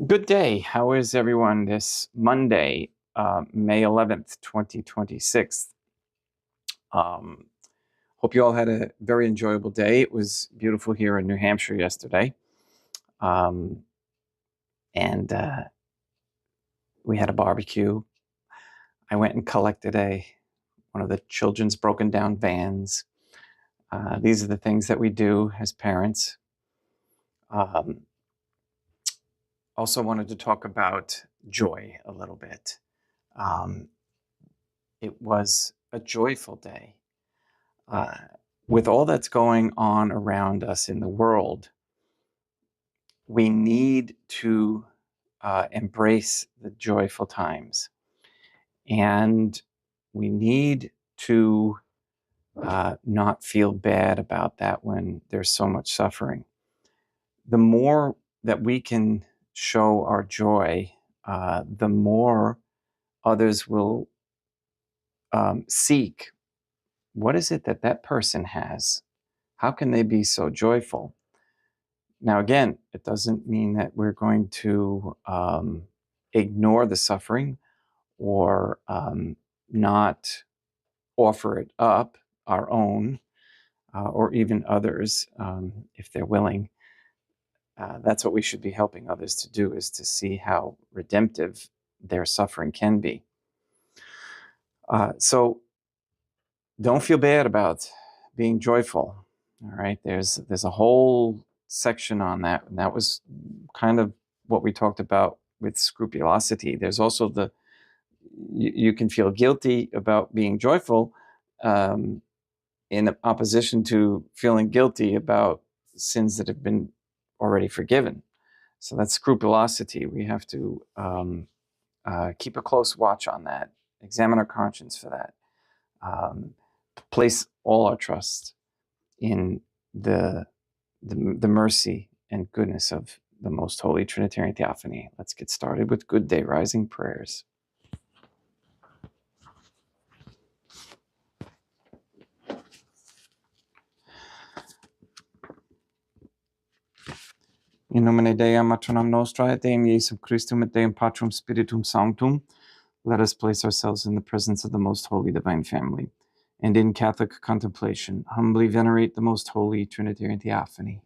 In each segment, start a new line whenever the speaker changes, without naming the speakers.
Good day. How is everyone this Monday, May 11th, 2026? Hope you all had a very enjoyable day. It was beautiful here in New Hampshire yesterday. Um, and we had a barbecue. I went and collected one of the children's broken down vans. These are the things that we do as parents. Also wanted to talk about joy a little bit. It was a joyful day. With all that's going on around us in the world, we need to embrace the joyful times. And we need to not feel bad about that when there's so much suffering. The more that we can show our joy, the more others will seek, what is it that that person has? How can they be so joyful? Now, again, it doesn't mean that we're going to ignore the suffering or not offer it up, our own, or even others, if they're willing. That's what we should be helping others to do, is to see how redemptive their suffering can be. So don't feel bad about being joyful. All right, there's a whole section on that, and that was kind of what we talked about with scrupulosity. There's also you can feel guilty about being joyful, in opposition to feeling guilty about sins that have been already forgiven. So that's scrupulosity. We have to keep a close watch on that, examine our conscience for that, place all our trust in the mercy and goodness of the Most Holy Trinitarian Theophany. Let's get started with Good Day Rising prayers. In nomine Dei, matronam nostrae, et Deum Iesum Christum, et Deum Patrum Spiritum Sanctum, let us place ourselves in the presence of the Most Holy Divine Family, and in Catholic contemplation, humbly venerate the Most Holy Trinitarian Theophany.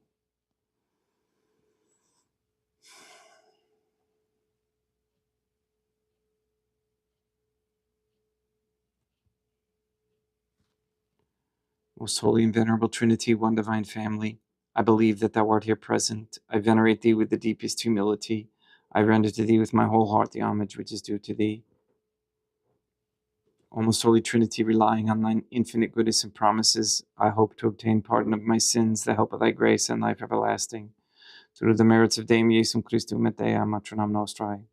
Most Holy and Venerable Trinity, one Divine Family, I believe that Thou art here present. I venerate Thee with the deepest humility. I render to Thee with my whole heart the homage which is due to Thee. O Most Holy Trinity, relying on Thine infinite goodness and promises, I hope to obtain pardon of my sins, the help of Thy grace, and life everlasting, through the merits of Deum Iesum Christum et Dei matronam nostrae.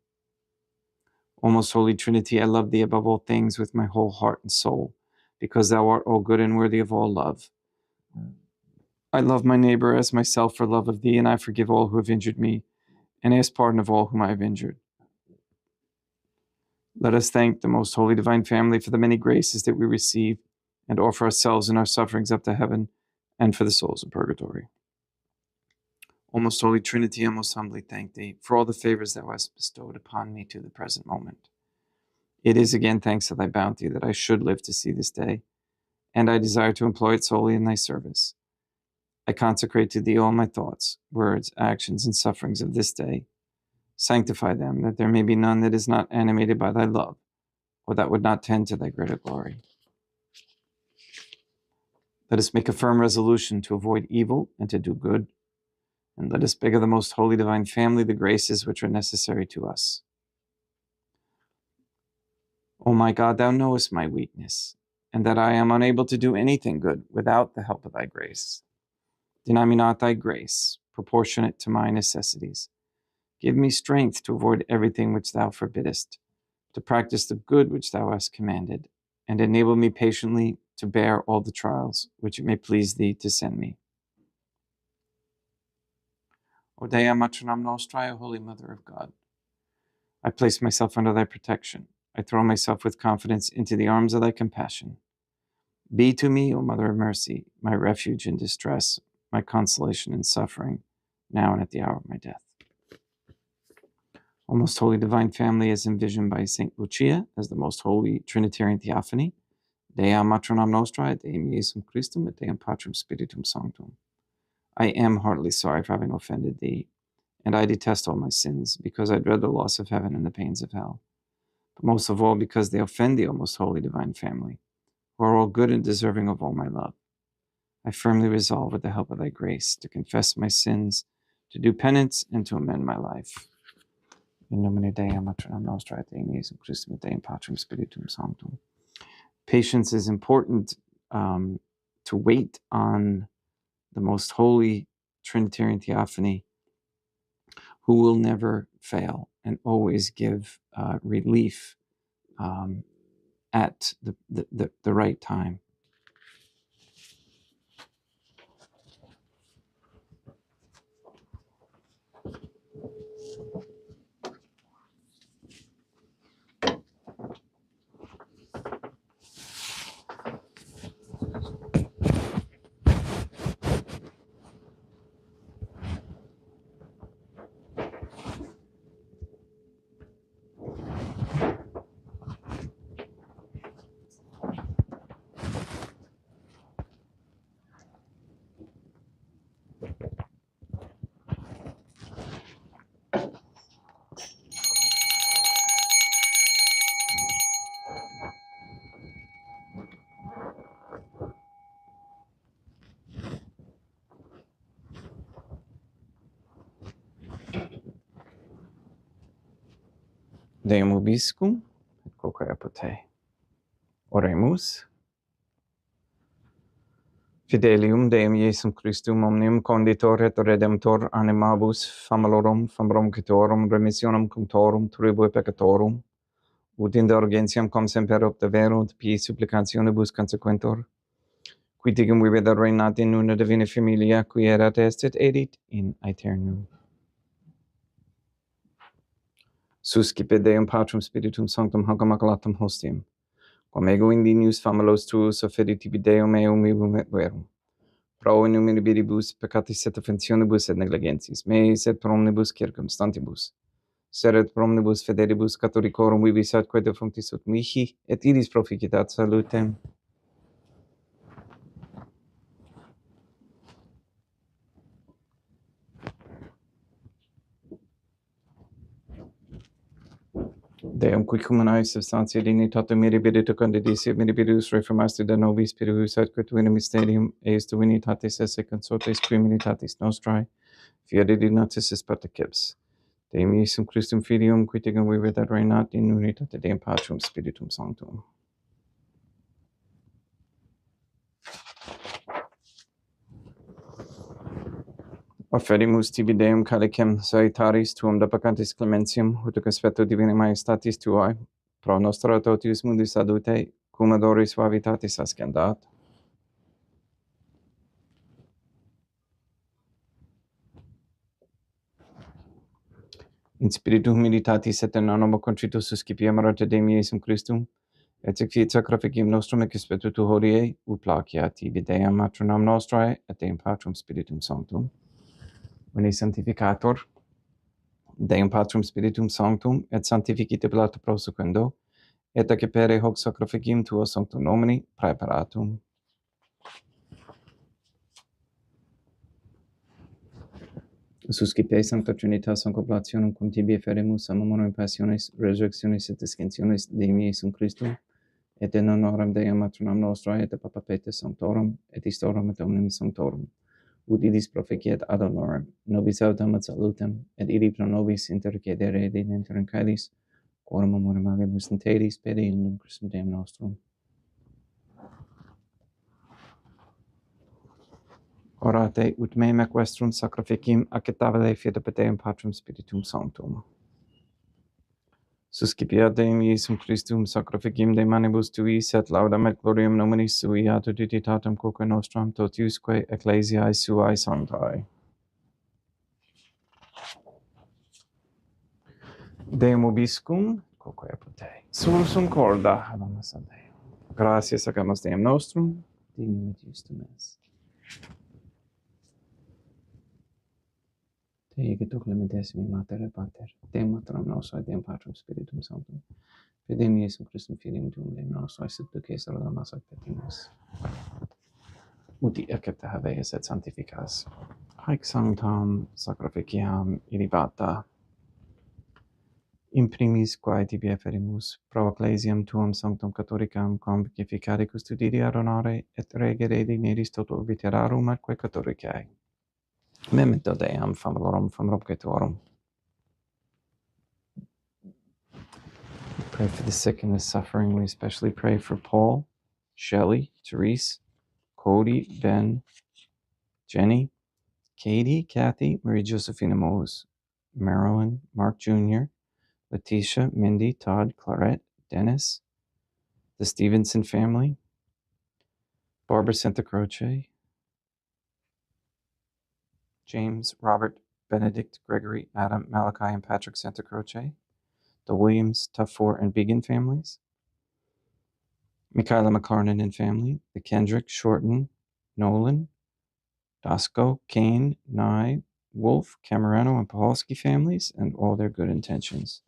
O Most Holy Trinity, I love Thee above all things with my whole heart and soul, because Thou art all good and worthy of all love. I love my neighbor as myself for love of Thee, and I forgive all who have injured me, and ask pardon of all whom I have injured. Let us thank the Most Holy Divine Family for the many graces that we receive, and offer ourselves and our sufferings up to heaven, and for the souls in purgatory. O Most Holy Trinity, I most humbly thank Thee for all the favors Thou hast bestowed upon me to the present moment. It is again thanks to Thy bounty that I should live to see this day, and I desire to employ it solely in Thy service. I consecrate to Thee all my thoughts, words, actions, and sufferings of this day. Sanctify them, that there may be none that is not animated by Thy love, or that would not tend to Thy greater glory. Let us make a firm resolution to avoid evil and to do good, and let us beg of the Most Holy Divine Family the graces which are necessary to us. O my God, Thou knowest my weakness, and that I am unable to do anything good without the help of Thy grace. Deny me not Thy grace, proportionate to my necessities. Give me strength to avoid everything which Thou forbiddest, to practice the good which Thou hast commanded, and enable me patiently to bear all the trials which it may please Thee to send me. O Dea matronam nostrae, O Holy Mother of God, I place myself under Thy protection. I throw myself with confidence into the arms of Thy compassion. Be to me, O Mother of Mercy, my refuge in distress, my consolation in suffering, now and at the hour of my death. O most holy divine family as envisioned by Saint Lucia as the most holy Trinitarian Theophany, Dea Matronam Nostra, et Deum Iesum Christum, et Deum Patrum Spiritum Sanctum. I am heartily sorry for having offended thee, and I detest all my sins, because I dread the loss of heaven and the pains of hell. But most of all, because they offend thee, O most holy divine family, who are all good and deserving of all my love. I firmly resolve, with the help of thy grace, to confess my sins, to do penance, and to amend my life. In nomine Dei, Matronam Nostra, et Deum Iesum Christum, et Deum Patrum Spiritum Sanctum. Patience is important to wait on the most holy Trinitarian Theophany, who will never fail and always give relief at the right time. Deum ubiscum, et quoque apud. Oremus. Fidelium Deum Iesum Christum omnium conditor et redemptor animabus famalorum fambromcitorum remissionem cunctorum tribue peccatorum, ut indulgentiam cum semper obteverunt pie supplicationibus consequentor, qui tigum viveda reinat in una divina familia, qui erat est et edit in aeternum. Suscipe Deum Patrum Spiritum Sanctum hoc immaculatum hostium, quam ego indignius famelos tuus offeri tibi Deum eum ibum et verum. Pro in numeribus peccatis et offensionibus et negligentis meis et pro omnibus circumstantibus, sed pro omnibus federibus catholicorum vivis atque defunctis ut mihi, et idis proficitat salutem. Deum qui cumanae substantia dignitate mirabilita condidisia mirabilis reformasti da nobis spiritus atque tu in mysterium eis divinitatis esse consortes criminitatis nostrae, fiat dignatis es particips. Deum Iesum Christum Filium, qui tigum vivit et reinat in unitate Deum Patrum Spiritum Sanctum. Offerimus tibi Deum calicem saitaris tuum da peccantis clementium, ut aspecto divinae majestatis tuae, pro nostra totius mundi salute, cum adoris suavitatis ascendat. In spiritu humilitatis et in animo contrito suscipiam rate Deum Iesum Christum, et exfiat sacrificium nostrum et expetu tu hodie, ut placia tibi Deum Matronam Nostrae, et Deum Patrum Spiritum Sanctum. Veni sanctificator, Deum Patrum Spiritum Sanctum, et sanctificite plato prosequendo, et accepere hoc sacrificium tuo sanctum nomini praeparatum. Suscipe Sancta Trinitas contemplationem cum tibi eferimus amorem passiones, resurrectionis et ascensionis Deum Iesum Christum, et in honorem Deum Matronam Nostrae, et Papa Peter Sanctorum, et Istorum et omnium Sanctorum, ut idis proficiat ad honorem, nobis autem et salutem, et idi pro nobis intercedere et inter in caelis, quorum amorem agemus in telis, pede in Christum Deum nostrum. Orate ut mem equestrum sacrificium acceptabile fiat per Deum Patrum Spiritum Sanctum. Suscipiat Deum Iesum Christum sacrificium de manibus tuis, et laudam et gloriam nominis sui ad uditatem quoque nostram totiusque ecclesiae suae sanctae. Deum ubiscum, quoque apud te. Sursum corda, habemus ad Deum. Gratias agamus Deum nostrum, dignum et justum est. Te ege tu clementissimi mater et pater, Deum mater nostra, Deum Patrum Spiritum Sanctum, Fidem Iesum Christum fidem tuum, Deum nostra, subduces salamas ac petimus. Uti ecce habeas et sanctificas. Haec sanctam sacrificiam ilibata, in primis quae tibi efferimus, pro ecclesiam tuam sanctum catholicam, conficificare custodire ad honore, et regere digneris toto viterarum atque catholicae. Memento Deam, famolorum, famrumque tuorum. Pray for the sick and the suffering. We especially pray for Paul, Shelley, Therese, Cody, Ben, Jenny, Katie, Kathy, Marie Josephina Mose, Marilyn, Mark Jr., Letitia, Mindy, Todd, Clarette, Dennis, the Stevenson family, Barbara Santa Croce, James, Robert, Benedict, Gregory, Adam, Malachi, and Patrick Santa Croce, the Williams, Tuffor, and Began families, Michaela McLarnon and family, the Kendrick, Shorten, Nolan, Dasco, Kane, Nye, Wolf, Camerano, and Pahalski families, and all their good intentions.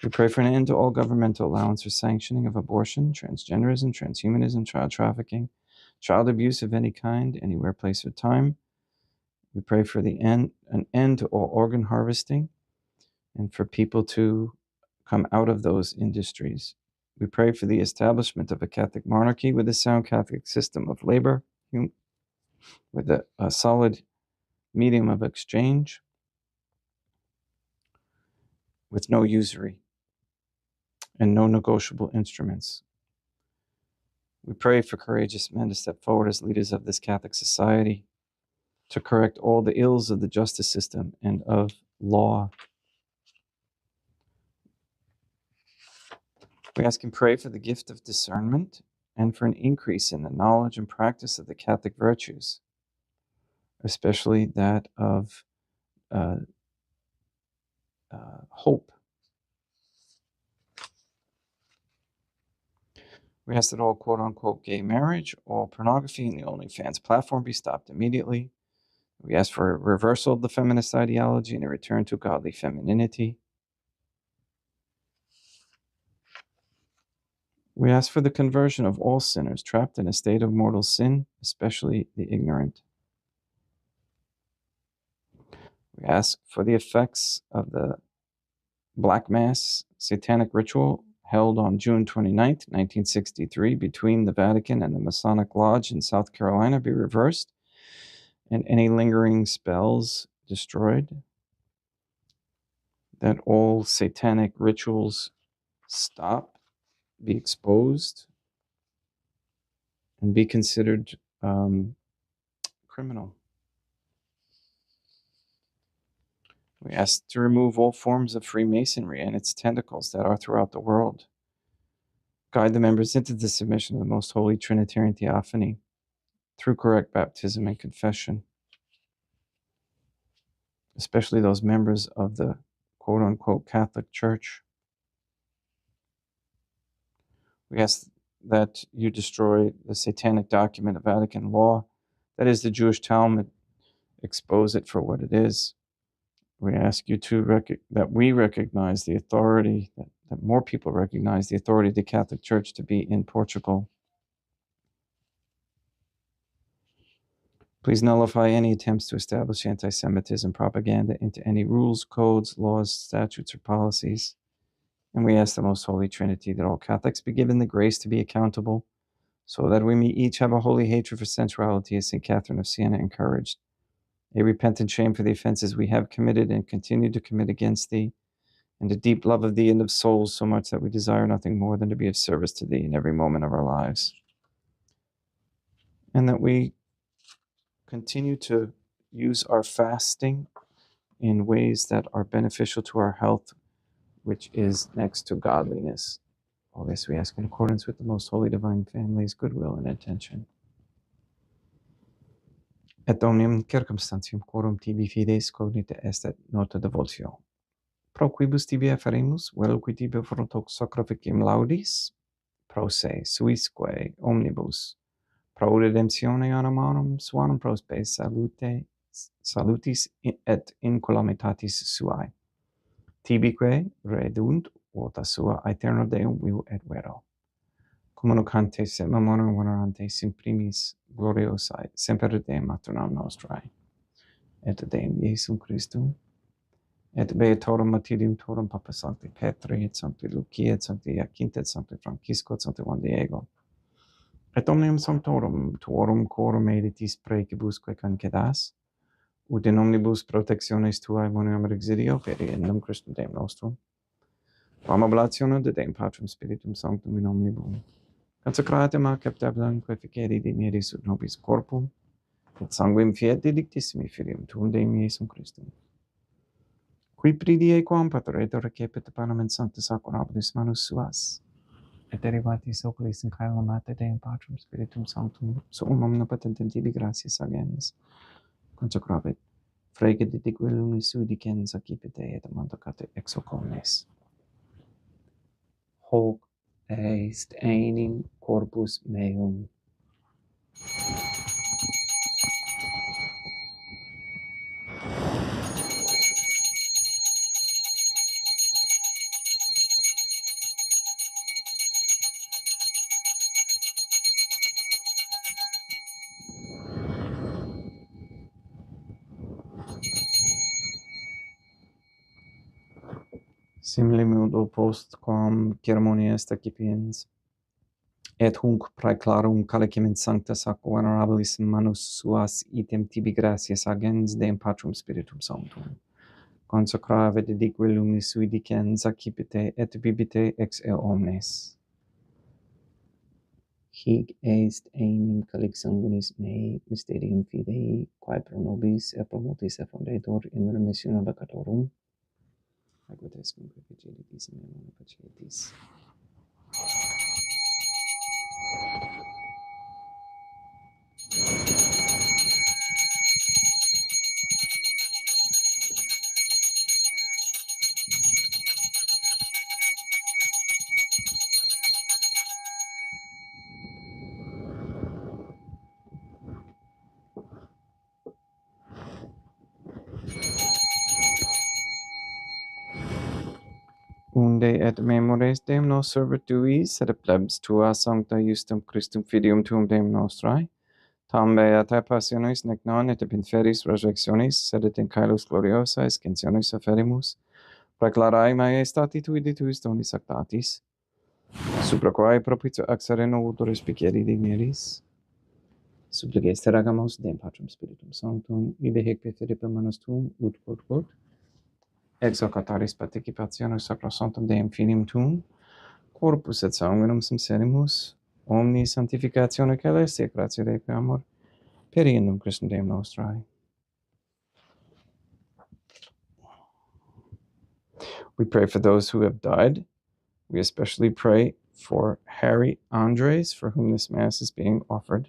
We pray for an end to all governmental allowance or sanctioning of abortion, transgenderism, transhumanism, child trafficking, child abuse of any kind, anywhere, place, or time. We pray for an end to all organ harvesting and for people to come out of those industries. We pray for the establishment of a Catholic monarchy with a sound Catholic system of labor, with a solid medium of exchange, with no usury and no negotiable instruments. We pray for courageous men to step forward as leaders of this Catholic society to correct all the ills of the justice system and of law. We ask and pray for the gift of discernment and for an increase in the knowledge and practice of the Catholic virtues, especially that of hope. We ask that all quote-unquote gay marriage, all pornography, and the OnlyFans platform be stopped immediately. We ask for a reversal of the feminist ideology and a return to godly femininity. We ask for the conversion of all sinners trapped in a state of mortal sin, especially the ignorant. We ask for the effects of the Black Mass satanic ritual held on June 29th, 1963, between the Vatican and the Masonic Lodge in South Carolina be reversed, and any lingering spells destroyed, that all satanic rituals stop, be exposed, and be considered criminal. We ask to remove all forms of Freemasonry and its tentacles that are throughout the world. Guide the members into the submission of the Most Holy Trinitarian Theophany through correct baptism and confession, especially those members of the quote-unquote Catholic Church. We ask that you destroy the satanic document of Vatican law, that is the Jewish Talmud, expose it for what it is. We ask you that we recognize the authority, that more people recognize the authority of the Catholic Church to be in Portugal. Please nullify any attempts to establish anti-Semitism propaganda into any rules, codes, laws, statutes, or policies. And we ask the Most Holy Trinity that all Catholics be given the grace to be accountable, so that we may each have a holy hatred for sensuality, as St. Catherine of Siena encouraged, a repentant shame for the offenses we have committed and continue to commit against thee, and a deep love of thee and of souls, so much that we desire nothing more than to be of service to thee in every moment of our lives. And that we continue to use our fasting in ways that are beneficial to our health, which is next to godliness. All this we ask in accordance with the Most Holy Divine Family's goodwill and intention. Et omnium circumstantium quorum tibi fides cognita est et nota devotio. Pro quibus tibi afferemus, vel qui tibi fronto sacrificium laudis, pro se suisque omnibus, pro redemptione animarum suanum prospe salute, salutis et incolamitatis suae. Tibique redunt vota sua aeterno Deum vivo et vero. Communicantes et memoria venerantes in primis gloriosae, semper Deum maternam nostrae, et Deum Iesum Christum, et beatorum martyrium torum Papa Sancti Petri, et Sancti Lucia, et Sancti Jacinta, et Sancti Francisco, et Sancti Juan Diego, et omnium sanctorum tuorum corum editis precibusque cancedas, ut in omnibus protectionis tuae boniam exidio per in Christum Deum nostrum, quam oblationem de Deum Patrum Spiritum Sanctum in omnibus, consecratem ac acceptablam quae dineris ut nobis corpum, et sanguinem fiat delictissimi filium tuum Deum Iesum Christum, qui pridie quam pateretur recepit panem in sancta sacramentis manus suas, et derivatis oculis in caelum mate Deum Patrum Spiritum Sanctum, suum omnipotentem tibi gratias agens, consecravit, frege didique lumis sui dicens accipite et amantacate ex hoc omnes. Hoc est enim corpus meum. Simile modo post quam ceremonia est accipiens, et hunc praeclarum calicem in sancta sacra venerabilis manus suas item tibi gratias agens Deum Patrum Spiritum Sanctum, consecrave didique lumis sui dicens accipite et bibite ex eo omnes. Hic est enim calix sanguinis mei mysterium fidei, quae pro nobis et pro multis effundetur in remissionem peccatorum, aequat est cum precedis in memoria pacetis. Unde et memores Deum nos servet tuis, et plebs tua sancta justum Christum Fidium tuum Deum nostrae, tam beata passionis nec non et in feris resurrectionis, sed et in caelus gloriosae scensionis afferimus, praeclarae maiestati tui de tuis donis actatis, supra quae propitio ac sereno utoris picieri digneris, supplices te ragamos Deum Patrum Spiritum Sanctum, ibe hec per Philippum manus tuum, ut ex hoc altaris participationis sacrosanctum Deum Filium tuum, corpus et sanguinum sincerimus, omni sanctificatione celestia gratia Dei amor, per in Christum Deum nostrae. We pray for those who have died. We especially pray for Harry Andres, for whom this Mass is being offered.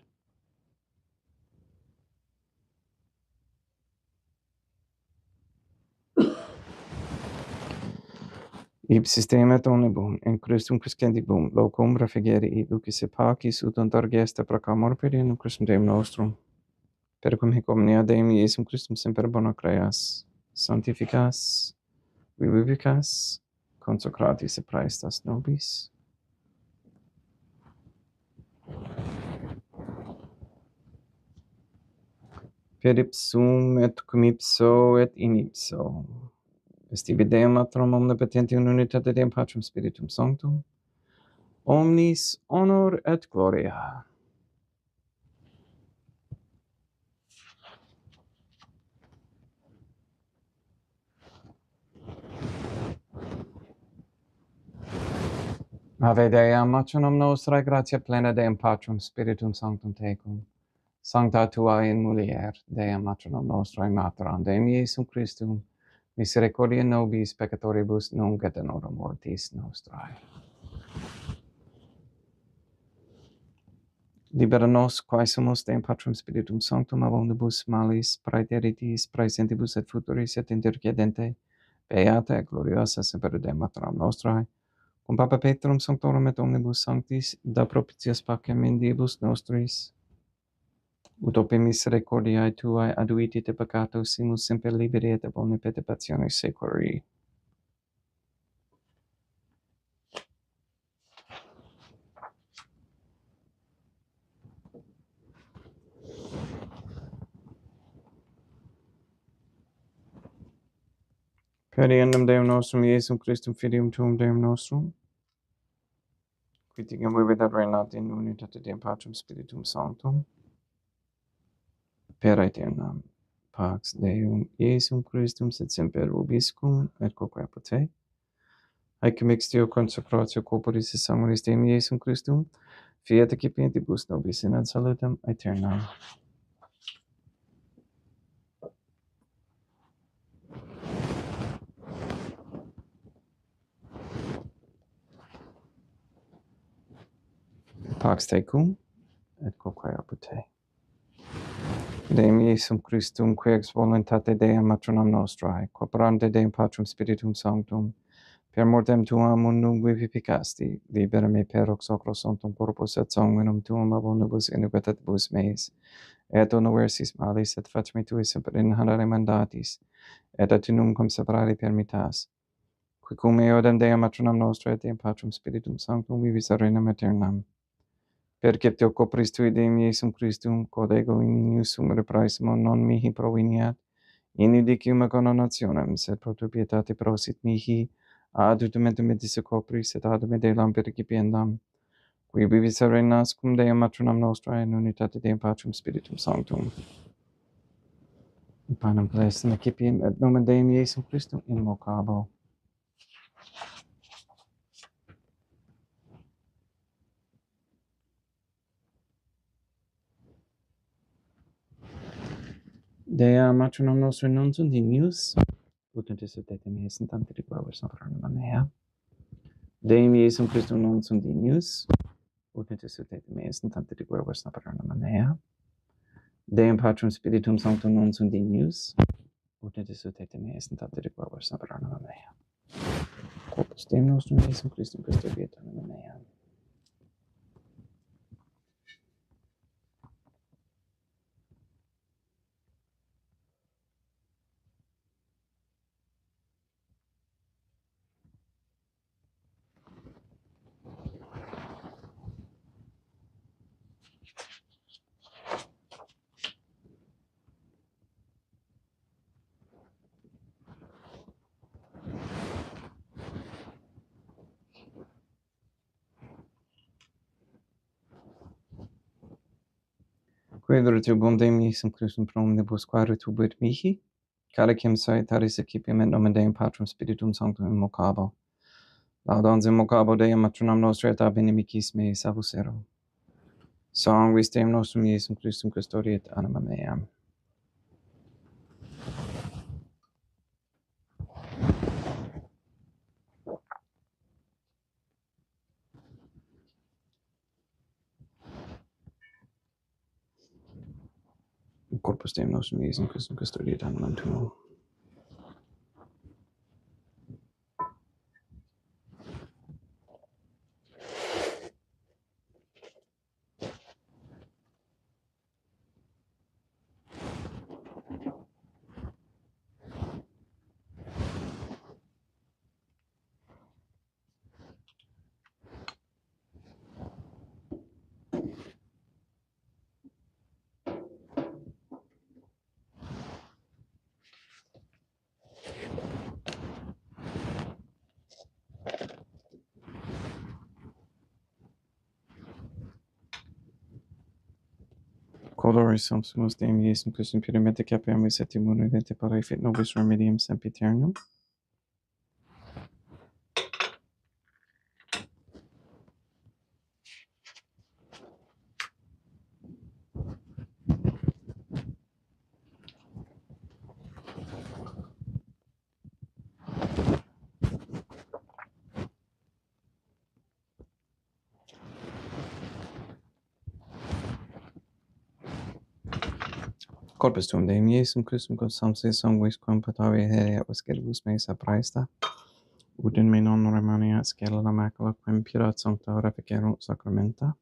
Ipsis Deum et omnibus, in Christum crescendibus, locum refugere lucis et pacis, ut ontar gesta proclamor per in Christum Deum nostrum. Per cum hic omnia Deum Iesum Christum semper bona creas, sanctificas, vivificas, consecratis et praestas nobis. Per ipsum et cum ipso et in ipso. Est ibi Deum Matrum omnipotenti in unitate Deum Patrum Spiritum Sanctum, omnis honor et gloria. Ave Deum, matronum nostrae, gratia plena Deum Patrum Spiritum Sanctum tecum. Sancta tua in mulier, Deum matronum nostrae, materam Deum Iesum Christum, misericordia nobis peccatoribus nunc et in hora mortis nostrae. Libera nos, quae sumus Deum Patrum Spiritum Sanctum, ab omnibus malis, praeteritis, praesentibus et futuris et intercedente, beata et gloriosa semper Deum matronam nostrae, cum Papa Petrum Sanctorum et omnibus sanctis, da propitias pacem in diebus nostris, Utopi misericordiae tuae aduiti te peccato simus semper liberi et ab omni perturbazione securi. Per eundem Deum nostrum Iesum Christum Filium Tuum Deum nostrum, qui tigam vivit et reinat in unitate Deum Patrum Spiritum Sanctum, per aeternam. Pax Deum Iesum Christum sit semper vobiscum et quoque apud te. Haec mixtio consecratio corporis et sanguis Deum Iesum Christum, fiat excipientibus nobis in ad salutem aeternam. Pax tecum et quoque apud te. Deum Iesum Christum, qui ex voluntate Deum matronam nostrae, cooperante Deum Patrum Spiritum Sanctum, per mortem tuam mundum vivificasti, libera me per hoc sacrosanctum corpus et sanguinum tuum ab omnibus iniquitatibus meis, et universis malis, et fac me tui semper inhalare mandatis, et atinum cum separare permittas, qui cum eodem Deum matronam nostrae et Deum Patrum Spiritum Sanctum vivis regnam aeternam. Perceptio copris tui Deum Iesum Christum, quod ego in sum repraesimo non mihi proveniat, in judicium condonationem, sed pro tu pietate prosit mihi, ad utumentum medis copris, et ad me delam percipiendam, qui vivis reinas cum Deum matronam nostrae in unitate Deum Patrum Spiritum Sanctum. Panem plestum excipiem et nomen Deum Iesum Christum invocabo. Dea matronam nostrae non sunt ignius, ut intis et me esent ante quaver sopranum mea. Deum Iesum Christum non sunt ignius, ut intis et me esent ante quaver sopranum mea. Deum Patrum Spiritum Sanctum non sunt ignius, ut intis et me esent ante quaver sopranum mea. Corpus Deum nostrum Iesum Christum custodiet anima mea. Quaedro tubum Deum Iesum Christum pro omnibus quaere tubit mihi, calicem saetaris excipiem et nomen Deum Patrum Spiritum Sanctum invocabo. Laudans invocabo Deum matronam nostrae et ab inimicis meis abusero. Sanguis Deum nostrum Iesum Christum custodiet anima meam. Corpus Deum nostrum Iesum Christum custodiet animam tuum. Coloris sumptumus Deum Iesum Christum purimente capiamus et immunamente parefit nobis remedium sempiternum. Corpus tuum Deum Iesum Christum consumptis sanguis quam patavi hereat vesceribus meis apraesta, ut in me non remaniat scela la macula quem purat sancta reficerunt sacramenta.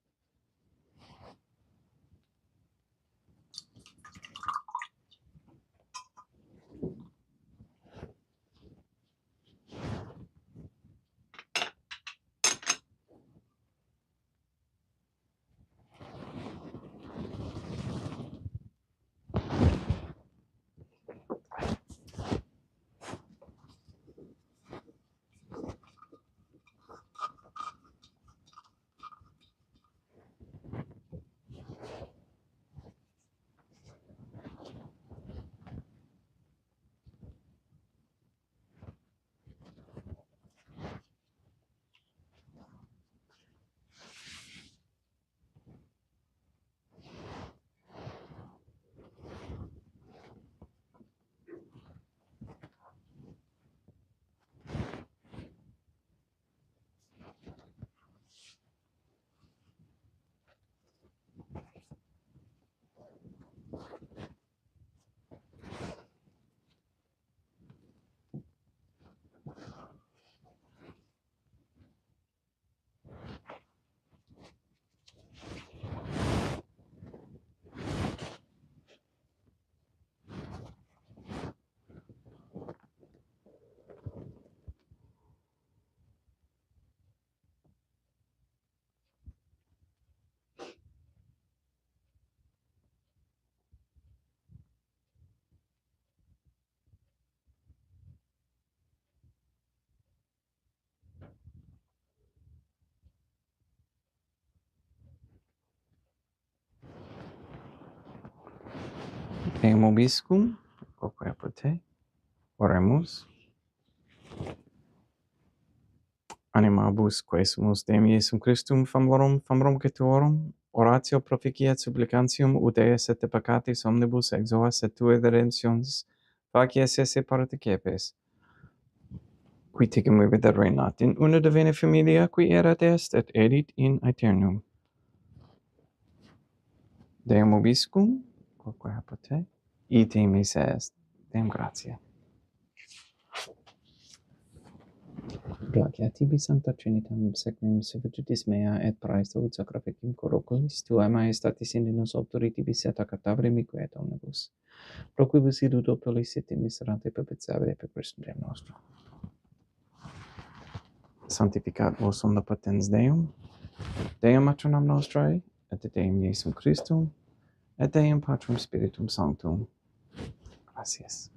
Deum Obiscum, quoque apud te, oremus. Animabus quesumus Deum Iesum Christum famorum getorum, oratio proficiat supplicantium ut eis et peccatis omnibus exoas et tuae redemptionis facies esse partecepes, qui tecum vivit reinat in una divina familia qui erat est et edit in aeternum. Deum Obiscum, quoque apud te, ite mis est, Deum gratia. Gloria tibi, Sancta Trinitam, secum servitutis mea et praesto ut sacraficum corroculis, tua maestatis in nos autoritibus et a cadavere mique et omnibus, pro quibus idut opelis et miserante perpetuare per Christum Deum nostrum. Sanctificat vos omnipotens Deum, Deum matronam nostrae, et Deum Iesum Christum, et Deum Patrum Spiritum Sanctum. Gracias.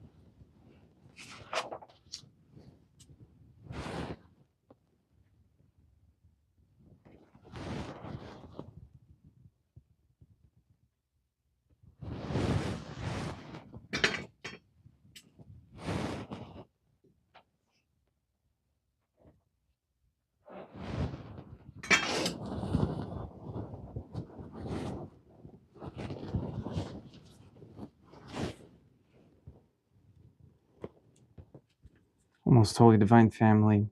O most holy divine family,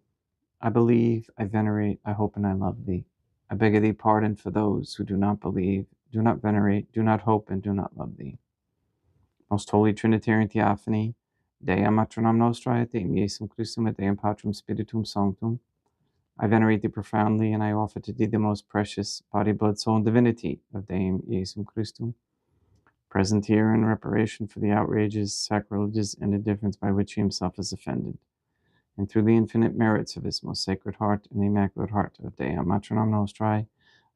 I believe, I venerate, I hope, and I love thee. I beg of thee pardon for those who do not believe, do not venerate, do not hope, and do not love thee. Most holy Trinitarian Theophany, Deum matronam nostrae, Deum Iesum Christum, et Deum Patrum Spiritum Sanctum, I venerate thee profoundly, and I offer to thee the most precious body, blood, soul, and divinity of Deum Iesum Christum, present here in reparation for the outrages, sacrileges, and indifference by which he himself is offended, and through the infinite merits of his most sacred heart and the immaculate heart of Deum matronam nostrae,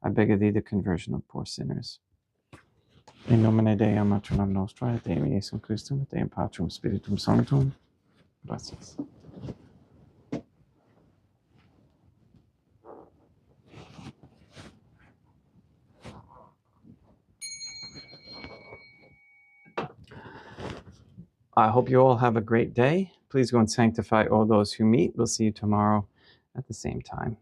I beg of thee the conversion of poor sinners. In nomine Deum matronam nostrae, Deum Iesum Christum, et Deum Patrum Spiritum Sanctum. Gracias. I hope you all have a great day. Please go and sanctify all those who meet. We'll see you tomorrow at the same time.